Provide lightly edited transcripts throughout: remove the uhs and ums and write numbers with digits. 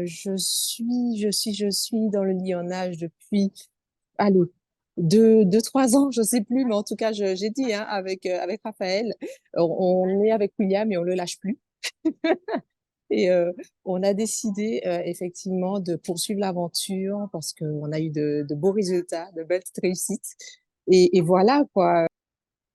je suis dans le lionnage depuis, allez, 3 ans, je sais plus, mais en tout cas, j'ai dit, hein, avec Raphaël, on est avec William et on le lâche plus. Et on a décidé effectivement de poursuivre l'aventure parce qu'on a eu de beaux résultats, de belles réussites. Et voilà quoi.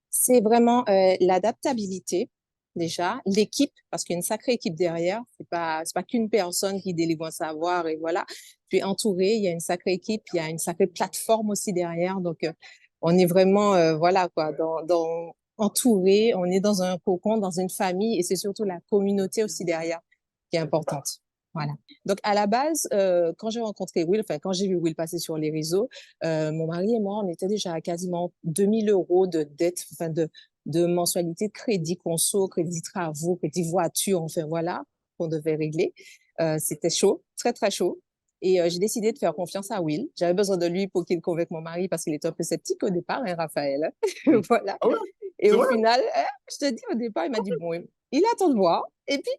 C'est vraiment l'adaptabilité déjà, l'équipe parce qu'il y a une sacrée équipe derrière. C'est pas qu'une personne qui délivre un savoir et voilà. Tu es entouré, il y a une sacrée équipe, il y a une sacrée plateforme aussi derrière. Donc on est vraiment voilà quoi dans entouré. On est dans un cocon, dans une famille et c'est surtout la communauté aussi derrière qui est importante. Voilà. Donc, à la base, quand j'ai rencontré Will, enfin, quand j'ai vu Will passer sur les réseaux, mon mari et moi, on était déjà à quasiment 2 000 € de dette, enfin, de mensualité de crédit conso, crédit travaux, crédit voiture, enfin, voilà, qu'on devait régler. C'était chaud, très, très chaud. Et j'ai décidé de faire confiance à Will. J'avais besoin de lui pour qu'il convainque mon mari parce qu'il était un peu sceptique au départ, hein, Raphaël. Mm. Voilà. Ah ouais, Et c'est au vrai? final, je te dis, au départ, il m'a dit, bon, il attend de voir. Et puis,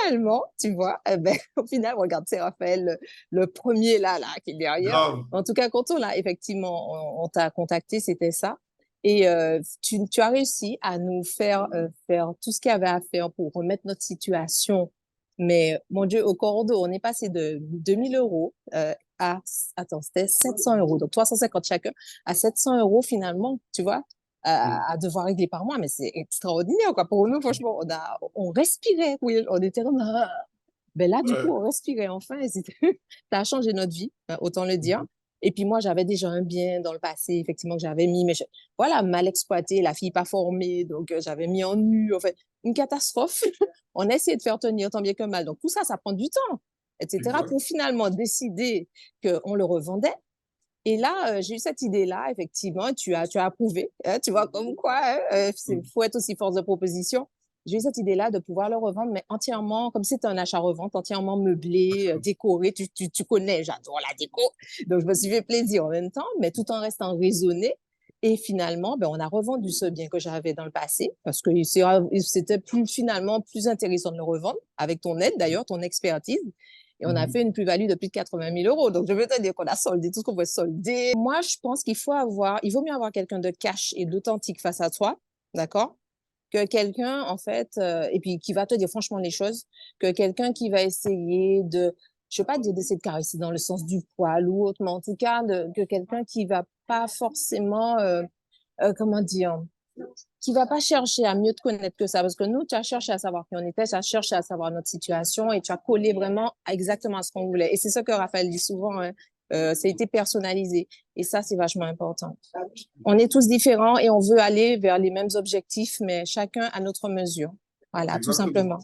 finalement, tu vois, eh ben, au final, regarde, c'est Raphaël, le premier là, qui est derrière. Grave. En tout cas, quand on l'a, effectivement, on t'a contacté, c'était ça. Et tu as réussi à nous faire tout ce qu'il y avait à faire pour remettre notre situation. Mais, mon Dieu, au cordeau, on est passé de 2 000 € à, attends, c'était 700 €. Donc, 350 chacun à 700 € finalement, tu vois Mm. à devoir régler par mois, mais c'est extraordinaire, quoi. Pour nous, franchement, on respirait, oui, on était comme, ah. Ben là, du coup, Ouais. on respirait enfin, et ça a changé notre vie, hein, autant le dire. Et puis moi, j'avais déjà un bien dans le passé, effectivement, que j'avais mis, mais voilà, mal exploité, la fille pas formée, donc j'avais mis en nu, en fait, une catastrophe. On a essayé de faire tenir tant bien que mal. Donc tout ça, ça prend du temps, etc., Exact. pour finalement décider qu'on le revendait. Et là, j'ai eu cette idée-là, effectivement, tu as approuvé, hein, tu vois, comme quoi, hein, Mm. faut être aussi force de proposition. J'ai eu cette idée-là de pouvoir le revendre, mais entièrement, comme c'est un achat-revente, entièrement meublé, décoré. Tu connais, j'adore la déco. Donc, je me suis fait plaisir en même temps, mais tout en restant raisonné. Et finalement, ben, on a revendu ce bien que j'avais dans le passé parce que c'était finalement plus intéressant de le revendre avec ton aide, d'ailleurs, ton expertise. Et on a Mhm. fait une plus-value de plus de 80 000 €. Donc, je veux te dire qu'on a soldé tout ce qu'on pouvait solder. Moi, je pense il vaut mieux avoir quelqu'un de cash et d'authentique face à toi, d'accord? Que quelqu'un, en fait, et puis qui va te dire franchement les choses, que quelqu'un qui va essayer je ne veux pas dire d'essayer de caresser dans le sens du poil ou autre, mais en tout cas, que quelqu'un qui va pas forcément, comment dire, qui va pas chercher à mieux te connaître que ça, parce que nous, tu as cherché à savoir qui on était, tu as cherché à savoir notre situation et tu as collé vraiment exactement à ce qu'on voulait. Et c'est ça que Raphaël dit souvent, hein, ça a été personnalisé. Et ça, c'est vachement important. On est tous différents et on veut aller vers les mêmes objectifs, mais chacun à notre mesure. Voilà, tout Exactement. simplement.